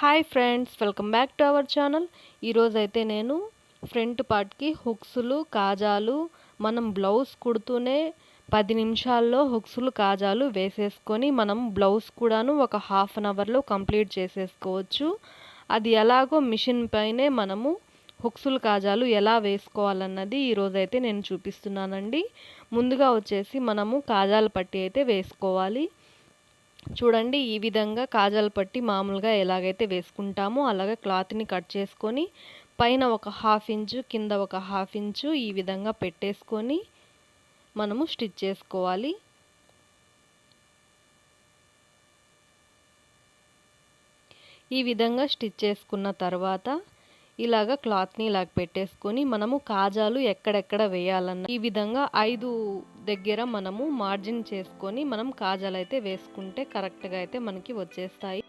Hi friends, welcome back to our channel. ఈరోజైతే నేను front పార్ట్కి హుక్స్లు కాజాలు మనం బ్లౌజ్ కుడుతూనే 10 నిమిషాల్లో హుక్స్లు కాజాలు వేసేసుకొని మనం బ్లౌజ్ కూడాను ఒక హాఫ్ అన్ అవర్లో కంప్లీట్ చేసేసుకోవచ్చు. అది ఎలాగో మిషన్ పైనే మనము హుక్స్లు కాజాలు ఎలా వేసుకోవాలన్నది ఈరోజైతే నేను చూపిస్తున్నానండి. ముందుగా వచ్చేసి మనము కాజాల పట్టీ అయితే వేసుకోవాలి. చూడండి, ఈ విధంగా కాజాల పట్టి మామూలుగా ఎలాగైతే వేసుకుంటామో అలాగే క్లాత్ని కట్ చేసుకొని పైన ఒక హాఫ్ ఇంచు కింద ఒక హాఫ్ ఇంచు ఈ విధంగా పెట్టేసుకొని మనము స్టిచ్ చేసుకోవాలి. ఈ విధంగా స్టిచ్ చేసుకున్న తర్వాత ఇలాగ క్లాత్ని ఇలాగ పెట్టేసుకొని మనము కాజాలు ఎక్కడెక్కడ వేయాలన్న ఈ విధంగా 5 దగ్గర మనము మార్జిన్ చేసుకొని మనం కాజాలు అయితే వేసుకుంటే కరెక్ట్గా అయితే మనకి వచ్చేస్తాయి.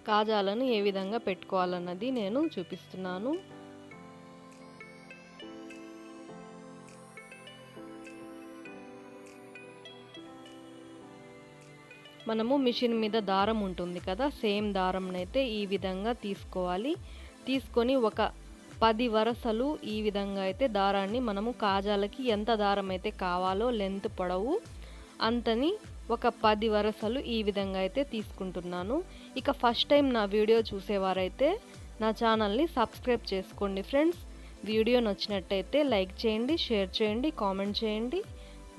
కాజాలను ఏ విధంగా పెట్టుకోవాలన్నది నేను చూపిస్తున్నాను. మనము మిషన్ మీద దారం ఉంటుంది కదా, సేమ్ దారంనైతే ఈ విధంగా తీసుకోవాలి. తీసుకొని ఒక 10 వరసలు ఈ విధంగా అయితే దారాన్ని మనము కాజాలకి ఎంత దారం అయితే కావాలో లెంత్ పొడవు అంతని ఒక 10 వరసలు ఈ విధంగా అయితే తీసుకుంటున్నాను. ఇక ఫస్ట్ టైం నా వీడియో చూసేవారైతే నా ఛానల్ని సబ్స్క్రైబ్ చేసుకోండి ఫ్రెండ్స్. వీడియో నచ్చినట్టయితే లైక్ చేయండి, షేర్ చేయండి, కామెంట్ చేయండి.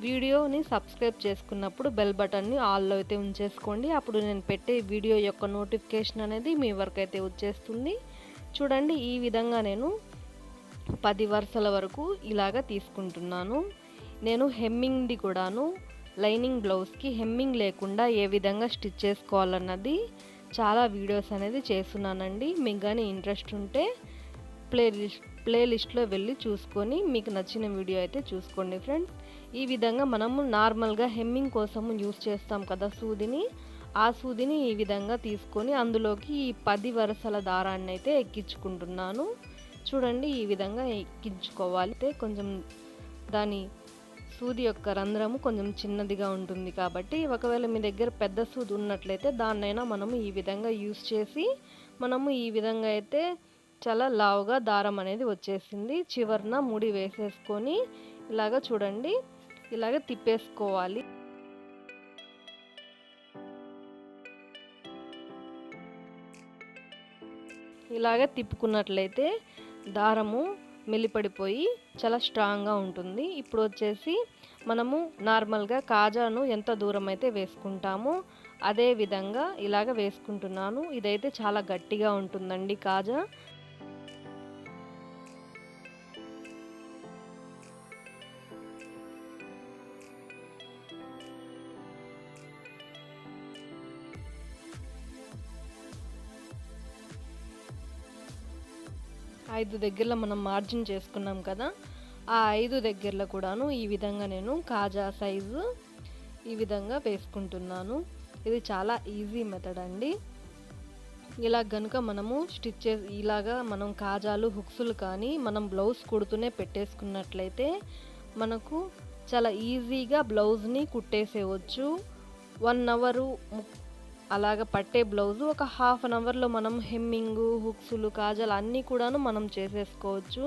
వీడియోని సబ్స్క్రైబ్ చేసుకున్నప్పుడు బెల్ బటన్ని ఆల్లో అయితే ఉంచేసుకోండి. అప్పుడు నేను పెట్టే వీడియో యొక్క నోటిఫికేషన్ అనేది మీ వరకు అయితే వచ్చేస్తుంది. చూడండి, ఈ విధంగా నేను 10 వరుసల వరకు ఇలాగా తీసుకుంటున్నాను. నేను హెమ్మింగ్ది కూడాను లైనింగ్ బ్లౌజ్కి హెమ్మింగ్ లేకుండా ఏ విధంగా స్టిచ్ చేసుకోవాలన్నది చాలా వీడియోస్ అనేది చేస్తున్నానండి. మీకు కానీ ఇంట్రెస్ట్ ఉంటే ప్లేలిస్ట్లో వెళ్ళి చూసుకొని మీకు నచ్చిన వీడియో అయితే చూసుకోండి ఫ్రెండ్స్. ఈ విధంగా మనము నార్మల్గా హెమ్మింగ్ కోసం యూస్ చేస్తాం కదా సూదిని, ఆ సూదిని ఈ విధంగా తీసుకొని అందులోకి ఈ 10 వరుసల దారాన్ని అయితే ఎక్కించుకుంటున్నాను. చూడండి, ఈ విధంగా ఎక్కించుకోవాలి. కొంచెం దాని సూది యొక్క రంధ్రము కొంచెం చిన్నదిగా ఉంటుంది కాబట్టి ఒకవేళ మీ దగ్గర పెద్ద సూది ఉన్నట్లయితే దాన్నైనా మనము ఈ విధంగా యూస్ చేసి మనము ఈ విధంగా అయితే చాలా లావుగా దారం అనేది వచ్చేసింది. చివరన ముడి వేసేసుకొని ఇలాగ చూడండి, ఇలాగ తిప్పేసుకోవాలి. ఇలాగ తిప్పుకున్నట్లయితే దారము మెలిపడిపోయి చాలా స్ట్రాంగ్గా ఉంటుంది. ఇప్పుడు వచ్చేసి మనము నార్మల్గా కాజాను ఎంత దూరం అయితే వేసుకుంటామో అదే విధంగా ఇలాగ వేసుకుంటున్నాను. ఇదైతే చాలా గట్టిగా ఉంటుందండి కాజా. ఐదు దగ్గరలో మనం మార్జిన్ చేసుకున్నాం కదా, ఆ 5 దగ్గరలో కూడాను ఈ విధంగా నేను కాజా సైజు ఈ విధంగా వేసుకుంటున్నాను. ఇది చాలా ఈజీ మెథడ్ అండి. ఇలా గనుక మనము స్టిచ్ చేసి ఇలాగా మనం కాజాలు హుక్స్లు కానీ మనం బ్లౌజ్ కుడుతూనే పెట్టేసుకున్నట్లయితే మనకు చాలా ఈజీగా బ్లౌజ్ని కుట్టేసేయవచ్చు. 1 అవరు అలాగ పట్టే బ్లౌజు ఒక హాఫ్ అన్ అవర్లో మనం హెమ్మింగు హుక్స్లు కాజాలు అన్నీ కూడాను మనం చేసేసుకోవచ్చు.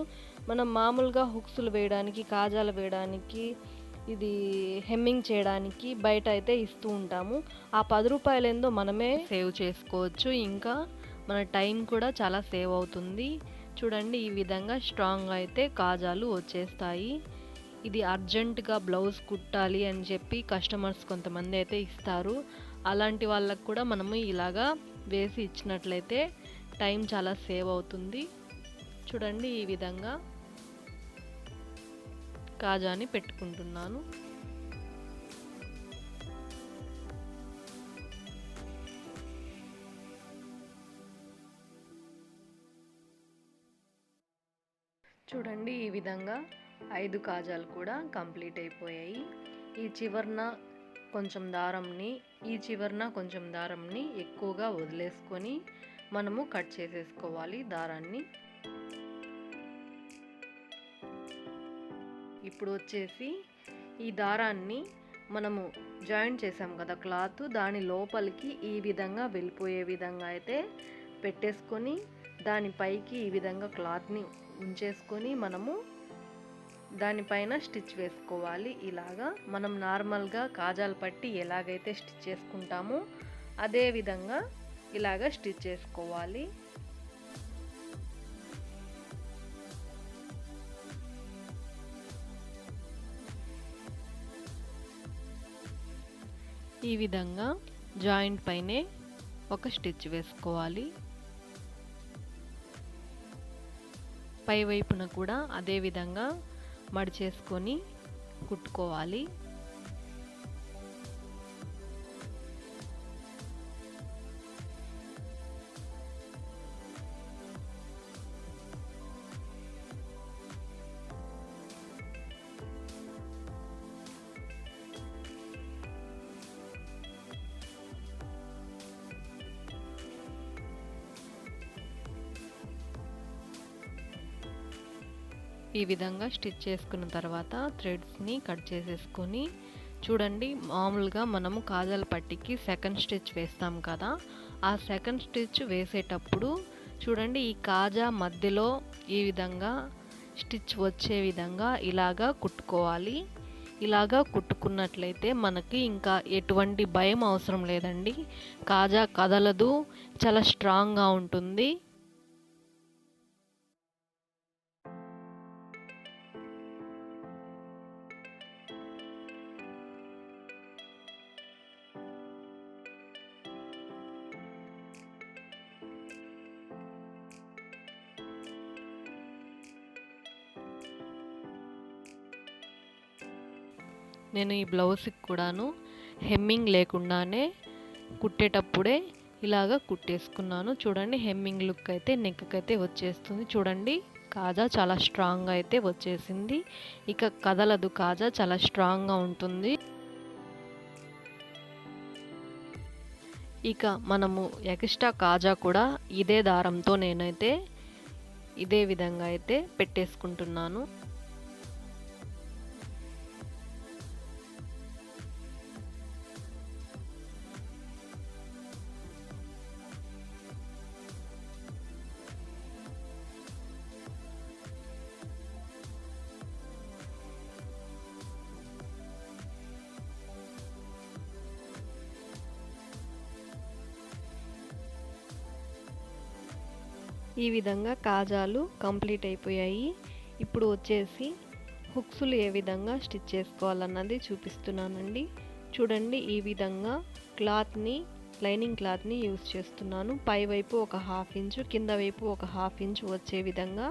మనం మామూలుగా హుక్స్లు వేయడానికి కాజాలు వేయడానికి ఇది హెమ్మింగ్ చేయడానికి బయట అయితే ఇస్తూ ఉంటాము. ఆ 10 రూపాయలు ఏందో మనమే సేవ్ చేసుకోవచ్చు. ఇంకా మన టైం కూడా చాలా సేవ్ అవుతుంది. చూడండి, ఈ విధంగా స్ట్రాంగ్ అయితే కాజాలు వచ్చేస్తాయి. ఇది అర్జెంటుగా బ్లౌజ్ కుట్టాలి అని చెప్పి కస్టమర్స్ కొంతమంది అయితే ఇస్తారు. అలాంటి వాళ్ళకు కూడా మనము ఇలాగా వేసి ఇచ్చినట్లయితే టైం చాలా సేవ్ అవుతుంది. చూడండి, ఈ విధంగా కాజాని పెట్టుకుంటున్నాను. చూడండి, ఈ విధంగా 5 కాజాలు కూడా కంప్లీట్ అయిపోయాయి. ఈ చివరన కొంచెం దారంని ఈ చివరన కొంచెం దారంని ఎక్కువగా వదిలేసుకొని మనము కట్ చేసేసుకోవాలి దారాన్ని. ఇప్పుడు వచ్చేసి ఈ దారాన్ని మనము జాయింట్ చేసాం కదా క్లాత్, దాని లోపలికి ఈ విధంగా వెళ్ళిపోయే విధంగా అయితే పెట్టేసుకొని దానిపైకి ఈ విధంగా క్లాత్ని ఉంచేసుకొని మనము దానిపైన స్టిచ్ వేసుకోవాలి. ఇలాగా మనం నార్మల్గా కాజాలు పట్టి ఎలాగైతే స్టిచ్ చేసుకుంటామో అదే విధంగా ఇలాగ స్టిచ్ చేసుకోవాలి. ఈ విధంగా జాయింట్ పైనే ఒక స్టిచ్ వేసుకోవాలి. పై వైపున కూడా అదే విధంగా మడిచేసుకొని కుట్టుకోవాలి. ఈ విధంగా స్టిచ్ చేసుకున్న తర్వాత థ్రెడ్స్ని కట్ చేసేసుకొని చూడండి, మామూలుగా మనము కాజాల పట్టికి సెకండ్ స్టిచ్ వేస్తాం కదా, ఆ సెకండ్ స్టిచ్ వేసేటప్పుడు చూడండి ఈ కాజా మధ్యలో ఈ విధంగా స్టిచ్ వచ్చే విధంగా ఇలాగా కుట్టుకోవాలి. ఇలాగా కుట్టుకున్నట్లయితే మనకి ఇంకా ఎటువంటి భయం అవసరం లేదండి. కాజా కదలదు, చాలా స్ట్రాంగ్గా ఉంటుంది. నేను ఈ బ్లౌజ్కి కూడాను హెమ్మింగ్ లేకుండానే కుట్టేటప్పుడే ఇలాగ కుట్టేసుకున్నాను. చూడండి హెమ్మింగ్ లుక్ అయితే నెక్కి అయితే వచ్చేస్తుంది. చూడండి కాజా చాలా స్ట్రాంగ్గా అయితే వచ్చేసింది. ఇక కదలదు, కాజా చాలా స్ట్రాంగ్గా ఉంటుంది. ఇక మనము ఎక్స్ట్రా కాజా కూడా ఇదే దారంతో నేనైతే ఇదే విధంగా అయితే పెట్టేసుకుంటున్నాను. ఈ విధంగా కాజాలు కంప్లీట్ అయిపోయాయి. ఇప్పుడు వచ్చేసి హుక్స్లు ఏ విధంగా స్టిచ్ చేసుకోవాలన్నది చూపిస్తున్నానండి. చూడండి ఈ విధంగా క్లాత్ని, లైనింగ్ క్లాత్ని యూజ్ చేస్తున్నాను. పై వైపు ఒక 1/2 ఇంచు, కింద వైపు ఒక 1/2 ఇంచు వచ్చే విధంగా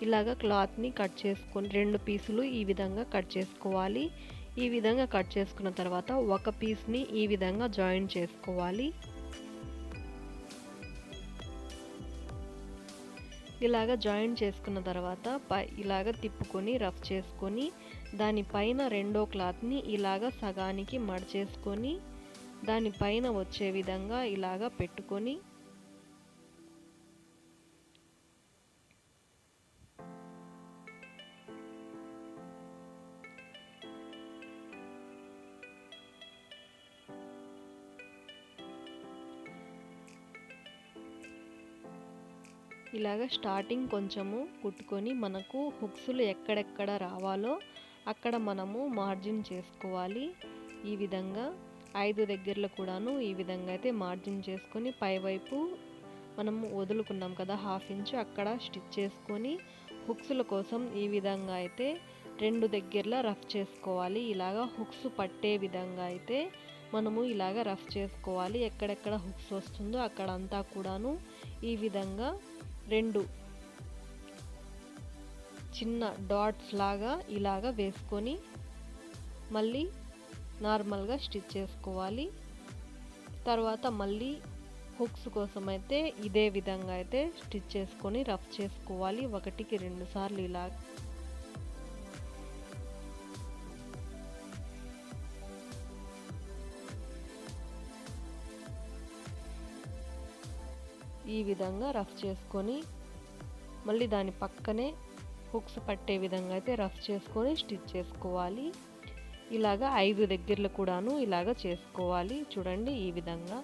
ఇలాగ క్లాత్ని కట్ చేసుకొని 2 పీసులు ఈ విధంగా కట్ చేసుకోవాలి. ఈ విధంగా కట్ చేసుకున్న తర్వాత ఒక పీస్ని ఈ విధంగా జాయిన్ చేసుకోవాలి. ఇలాగ జాయిన్ చేసుకున్న తర్వాత ఇలాగ తిప్పుకొని రఫ్ చేసుకొని దానిపైన రెండో క్లాత్ని ఇలాగ సగానికి మడిచేసుకొని దానిపైన వచ్చే విధంగా ఇలాగ పెట్టుకొని ఇలాగ స్టార్టింగ్ కొంచెము కుట్టుకొని మనకు హుక్స్లు ఎక్కడెక్కడ రావాలో అక్కడ మనము మార్జిన్ చేసుకోవాలి. ఈ విధంగా 5 దగ్గరలో కూడాను ఈ విధంగా అయితే మార్జిన్ చేసుకొని పైవైపు మనము వదులుకున్నాం కదా 1/2 ఇంచు, అక్కడ స్టిచ్ చేసుకొని హుక్స్ల కోసం ఈ విధంగా అయితే 2 దగ్గరలో రఫ్ చేసుకోవాలి. ఇలాగ హుక్స్ పట్టే విధంగా అయితే మనము ఇలాగ రఫ్ చేసుకోవాలి. ఎక్కడెక్కడ హుక్స్ వస్తుందో అక్కడంతా కూడాను ఈ విధంగా 2 చిన్న డాట్స్ లాగా ఇలాగ వేసుకొని మళ్ళీ నార్మల్గా స్టిచ్ చేసుకోవాలి. తర్వాత మళ్ళీ హుక్స్ కోసం అయితే ఇదే విధంగా అయితే స్టిచ్ చేసుకొని రఫ్ చేసుకోవాలి. 1కి 2 సార్లు ఇలా. ఈ విధంగా రఫ్ చేసుకొని మళ్ళీ దాని పక్కనే హుక్స్ పట్టే విధంగా అయితే రఫ్ చేసుకొని స్టిచ్ చేసుకోవాలి. ఇలాగా 5 దగ్గరలు కూడాను ఇలాగ చేసుకోవాలి. చూడండి ఈ విధంగా.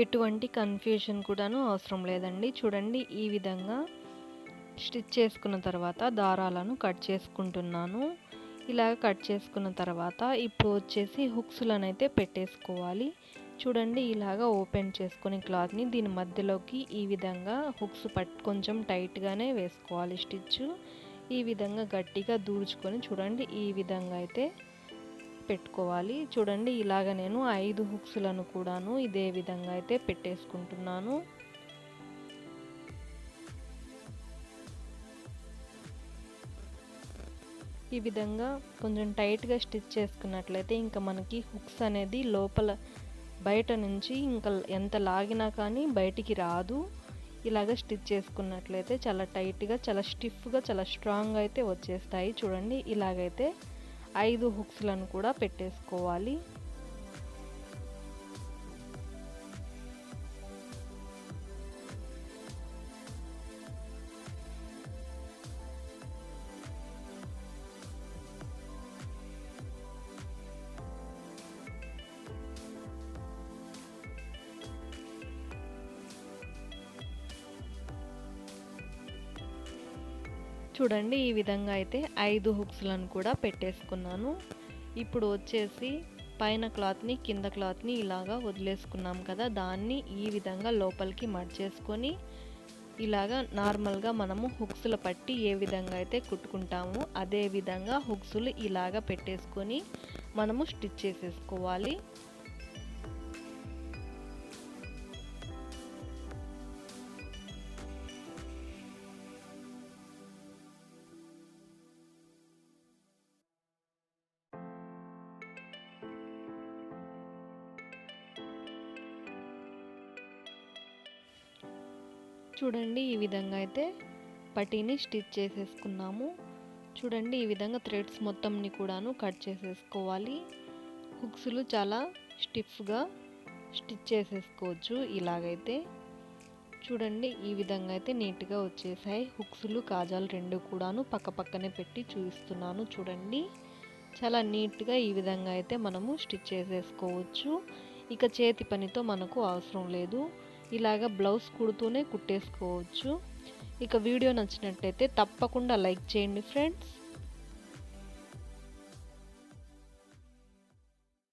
ఎటువంటి కన్ఫ్యూజన్ కూడాను అవసరం లేదండి. చూడండి ఈ విధంగా స్టిచ్ చేసుకున్న తర్వాత దారాలను కట్ చేసుకుంటున్నాను. ఇలాగ కట్ చేసుకున్న తర్వాత ఇప్పుడు వచ్చేసి హుక్స్లను అయితే పెట్టేసుకోవాలి. చూడండి ఇలాగ ఓపెన్ చేసుకొని క్లాత్ని దీని మధ్యలోకి ఈ విధంగా హుక్స్ కొంచెం టైట్గానే వేసుకోవాలి స్టిచ్. ఈ విధంగా గట్టిగా దూర్చుకొని చూడండి ఈ విధంగా అయితే పెట్టుకోవాలి. చూడండి ఇలాగ నేను 5 హుక్స్లను కూడాను ఇదే విధంగా అయితే పెట్టేసుకుంటున్నాను. ఈ విధంగా కొంచెం టైట్గా స్టిచ్ చేసుకున్నట్లయితే ఇంకా మనకి హుక్స్ అనేది లోపల బయట నుంచి ఇంకా ఎంత లాగినా కానీ బయటికి రాదు. ఇలాగ స్టిచ్ చేసుకున్నట్లయితే చాలా టైట్గా, చాలా స్టిఫ్గా, చాలా స్ట్రాంగ్గా అయితే వచ్చేస్తాయి. చూడండి ఇలాగైతే 5 హుక్స్లను కూడా పెట్టేసుకోవాలి. చూడండి ఈ విధంగా అయితే 5 హుక్స్లను కూడా పెట్టేసుకున్నాను. ఇప్పుడు వచ్చేసి పైన క్లాత్ని కింద క్లాత్ని ఇలాగా వదిలేసుకున్నాం కదా, దాన్ని ఈ విధంగా లోపలికి మర్చేసుకొని ఇలాగా నార్మల్గా మనము హుక్స్ల పట్టి ఏ విధంగా అయితే కుట్టుకుంటామో అదే విధంగా హుక్స్లు ఇలాగా పెట్టేసుకొని మనము స్టిచ్ చేసేసుకోవాలి. చూడండి ఈ విధంగా అయితే పట్టీని స్టిచ్ చేసేసుకున్నాము. చూడండి ఈ విధంగా థ్రెడ్స్ మొత్తంని కూడాను కట్ చేసేసుకోవాలి. హుక్స్లు చాలా స్టిఫ్గా స్టిచ్ చేసేసుకోవచ్చు ఇలాగైతే. చూడండి ఈ విధంగా అయితే నీట్గా వచ్చేసాయి. హుక్స్లు కాజాలు రెండు కూడాను పక్క పక్కనే పెట్టి చూపిస్తున్నాను. చూడండి చాలా నీట్గా ఈ విధంగా అయితే మనము స్టిచ్ చేసేసుకోవచ్చు. ఇక చేతి పనితో మనకు అవసరం లేదు. ఇలాగ బ్లౌజ్ కుడుతూనే కుట్టేసుకోవచ్చు. ఇక వీడియో నచ్చినట్టయితే తప్పకుండా లైక్ చేయండి ఫ్రెండ్స్.